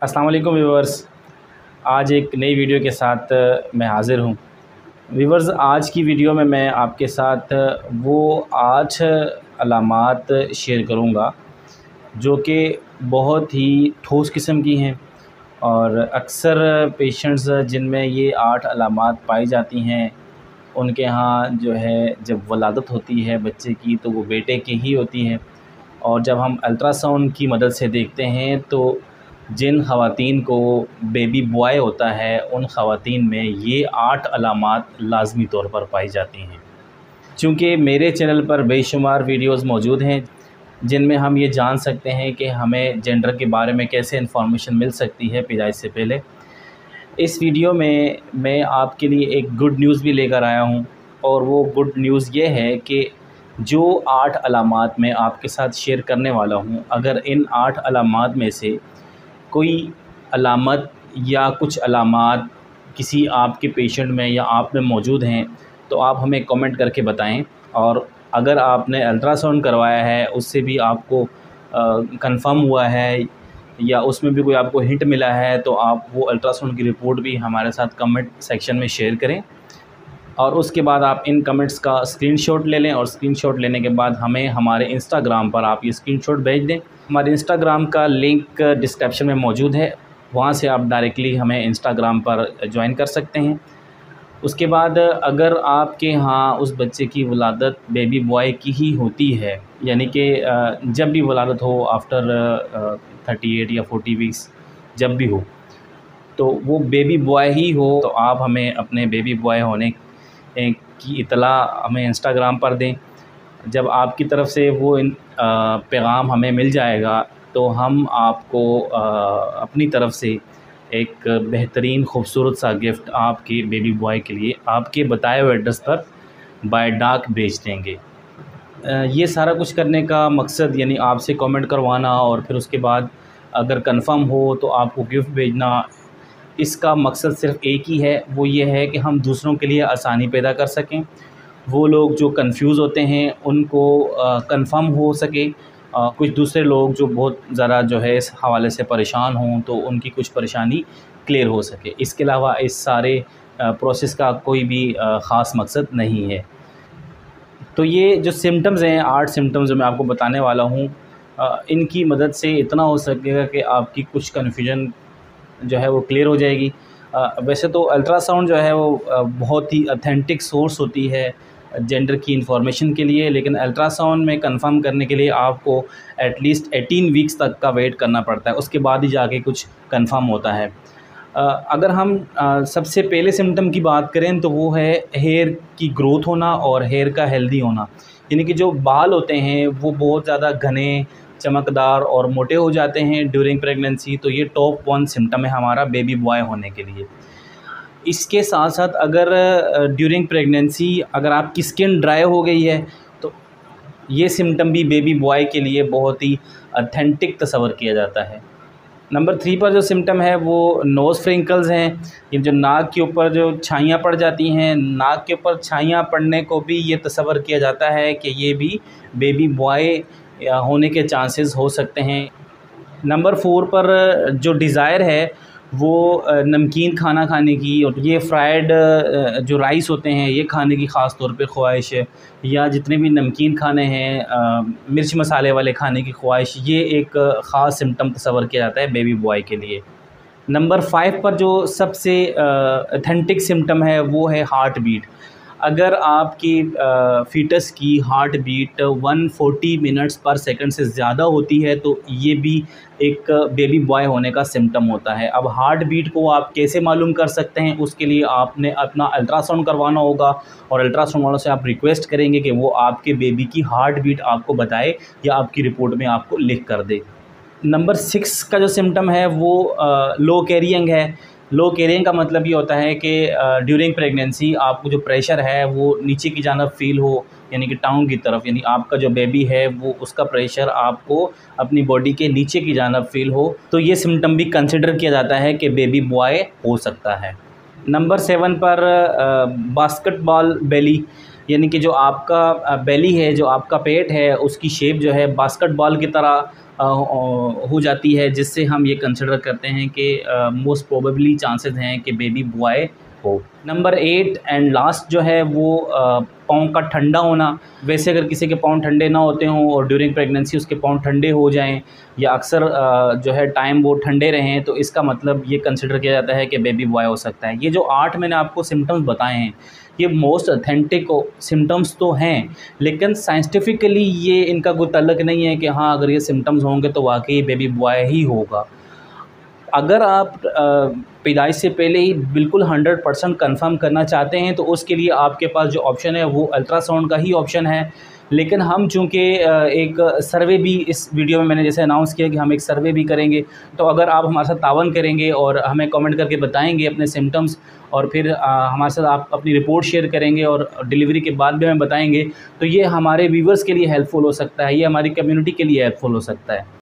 अस्सलाम वालेकुम व्यूवर्स। आज एक नई वीडियो के साथ मैं हाज़िर हूँ। व्यूवर्स, आज की वीडियो में मैं आपके साथ वो 8 अलामात शेयर करूँगा जो कि बहुत ही ठोस किस्म की हैं और अक्सर पेशेंट्स जिनमें ये 8 अलामात पाई जाती हैं उनके यहाँ जो है जब वलादत होती है बच्चे की तो वो बेटे की ही होती है। और जब हम अल्ट्रासाउंड की मदद से देखते हैं तो जिन ख़वातीन को बेबी बॉय होता है उन ख़वातीन में ये 8 अलामात लाज़मी तौर पर पाई जाती हैं। चूँकि मेरे चैनल पर बेशुमार वीडियोज़ मौजूद हैं जिनमें हम ये जान सकते हैं कि हमें जेंडर के बारे में कैसे इन्फॉर्मेशन मिल सकती है पैदाइश से पहले। इस वीडियो में मैं आपके लिए एक गुड न्यूज़ भी लेकर आया हूँ और वो गुड न्यूज़ ये है कि जो 8 अलामात मैं आपके साथ शेयर करने वाला हूँ, अगर इन 8 अलामात में से कोई अलामत या कुछ अलामात किसी आपके पेशेंट में या आप में मौजूद हैं तो आप हमें कमेंट करके बताएं। और अगर आपने अल्ट्रासाउंड करवाया है उससे भी आपको कंफर्म हुआ है या उसमें भी कोई आपको हिंट मिला है तो आप वो अल्ट्रासाउंड की रिपोर्ट भी हमारे साथ कमेंट सेक्शन में शेयर करें। और उसके बाद आप इन कमेंट्स का स्क्रीनशॉट ले लें और स्क्रीनशॉट लेने के बाद हमें हमारे इंस्टाग्राम पर आप ये स्क्रीनशॉट भेज दें। हमारे इंस्टाग्राम का लिंक डिस्क्रिप्शन में मौजूद है, वहाँ से आप डायरेक्टली हमें इंस्टाग्राम पर ज्वाइन कर सकते हैं। उसके बाद अगर आपके यहाँ उस बच्चे की वलादत बेबी बॉय की ही होती है, यानी कि जब भी वलादत हो आफ्टर 38 या 40 वीक्स जब भी हो तो वो बेबी बॉय ही हो, तो आप हमें अपने बेबी बॉय होने की इतला हमें इंस्टाग्राम पर दें। जब आपकी तरफ से वो पैगाम हमें मिल जाएगा तो हम आपको अपनी तरफ से एक बेहतरीन खूबसूरत सा गिफ्ट आपके बेबी बॉय के लिए आपके बताए हुए एड्रेस पर बाय डाक भेज देंगे। ये सारा कुछ करने का मकसद यानी आपसे कमेंट करवाना और फिर उसके बाद अगर कंफर्म हो तो आपको गिफ्ट भेजना, इसका मकसद सिर्फ़ एक ही है, वो ये है कि हम दूसरों के लिए आसानी पैदा कर सकें। वो लोग जो कंफ्यूज होते हैं उनको कंफर्म हो सके। कुछ दूसरे लोग जो बहुत ज़रा जो है इस हवाले से परेशान हों तो उनकी कुछ परेशानी क्लियर हो सके। इसके अलावा इस सारे प्रोसेस का कोई भी ख़ास मकसद नहीं है। तो ये जो सिम्टम्स हैं 8 सिम्टम्स जो मैं आपको बताने वाला हूँ, इनकी मदद से इतना हो सकेगा कि आपकी कुछ कन्फ्यूजन जो है वो क्लियर हो जाएगी। वैसे तो अल्ट्रासाउंड जो है वो बहुत ही ऑथेंटिक सोर्स होती है जेंडर की इंफॉर्मेशन के लिए, लेकिन अल्ट्रासाउंड में कंफर्म करने के लिए आपको एटलीस्ट 18 वीक्स तक का वेट करना पड़ता है, उसके बाद ही जाके कुछ कंफर्म होता है। अगर हम सबसे पहले सिम्टम की बात करें तो वो है हेयर की ग्रोथ होना और हेयर का हेल्दी होना, यानी कि जो बाल होते हैं वो बहुत ज़्यादा घने, चमकदार और मोटे हो जाते हैं ड्यूरिंग प्रेगनेंसी। तो ये टॉप 1 सिम्टम है हमारा बेबी बॉय होने के लिए। इसके साथ साथ अगर ड्यूरिंग प्रेगनेंसी अगर आपकी स्किन ड्राई हो गई है तो ये सिम्टम भी बेबी बॉय के लिए बहुत ही ऑथेंटिक तस्वर किया जाता है। नंबर 3 पर जो सिम्टम है वो नोज़ फ्रिंकल्स हैं, ये जो नाक के ऊपर जो छाइयाँ पड़ जाती हैं, नाक के ऊपर छाइयाँ पड़ने को भी ये तस्वर किया जाता है कि ये भी बेबी बॉय होने के चांसेस हो सकते हैं। नंबर 4 पर जो डिज़ायर है वो नमकीन खाना खाने की, और ये फ्राइड जो राइस होते हैं ये खाने की ख़ास तौर पे ख्वाहिश है, या जितने भी नमकीन खाने हैं मिर्च मसाले वाले खाने की ख्वाहिश, ये एक ख़ास सिम्टम तस्वर किया जाता है बेबी बॉय के लिए। नंबर 5 पर जो सबसे ऑथेंटिक सिम्टम है वो है हार्ट बीट। अगर आपकी फ़ीटस की हार्ट बीट 140 मिनट्स पर सेकंड से ज़्यादा होती है तो ये भी एक बेबी बॉय होने का सिम्टम होता है। अब हार्ट बीट को आप कैसे मालूम कर सकते हैं, उसके लिए आपने अपना अल्ट्रासाउंड करवाना होगा और अल्ट्रासाउंड वालों से आप रिक्वेस्ट करेंगे कि वो आपके बेबी की हार्ट बीट आपको बताए या आपकी रिपोर्ट में आपको लिख कर दे। नंबर 6 का जो सिम्टम है वो लो कैरियंग है। लो कैरियंग का मतलब ये होता है कि ड्यूरिंग प्रेगनेंसी आपको जो प्रेशर है वो नीचे की जानब फ़ील हो, यानी कि टाउन की तरफ, यानी आपका जो बेबी है वो उसका प्रेशर आपको अपनी बॉडी के नीचे की जानब फ़ील हो, तो ये सिम्टम भी कंसिडर किया जाता है कि बेबी बॉय हो सकता है। नंबर 7 पर बास्केटबॉल बेली, यानी कि जो आपका बेली है, जो आपका पेट है, उसकी शेप जो है बास्केटबॉल की तरह हो जाती है, जिससे हम ये कंसिडर करते हैं कि मोस्ट प्रोबेबली चांसेस हैं कि बेबी बॉय हो। नंबर 8 एंड लास्ट जो है वो पाँव का ठंडा होना। वैसे अगर किसी के पाँव ठंडे ना होते हों और ड्यूरिंग प्रेगनेंसी उसके पाँव ठंडे हो जाएं या अक्सर जो है टाइम वो ठंडे रहें, तो इसका मतलब ये कंसिडर किया जाता है कि बेबी बॉय हो सकता है। ये जो 8 मैंने आपको सिम्टम्स बताए हैं, ये मोस्ट ऑथेंटिक सिम्टम्स तो हैं, लेकिन साइंटिफिकली ये इनका कोई तल्लक नहीं है कि हाँ अगर ये सिम्टम्स होंगे तो वाकई बेबी बॉय ही होगा। अगर आप पैदाइश से पहले ही बिल्कुल 100% कन्फर्म करना चाहते हैं तो उसके लिए आपके पास जो ऑप्शन है वो अल्ट्रासाउंड का ही ऑप्शन है। लेकिन हम चूँकि एक सर्वे भी इस वीडियो में मैंने जैसे अनाउंस किया कि हम एक सर्वे भी करेंगे, तो अगर आप हमारे साथ तावन करेंगे और हमें कमेंट करके बताएंगे अपने सिम्टम्स और फिर हमारे साथ आप अपनी रिपोर्ट शेयर करेंगे और डिलीवरी के बाद भी हमें बताएंगे, तो ये हमारे व्यूवर्स के लिए हेल्पफुल हो सकता है, ये हमारी कम्युनिटी के लिए हेल्पफुल हो सकता है।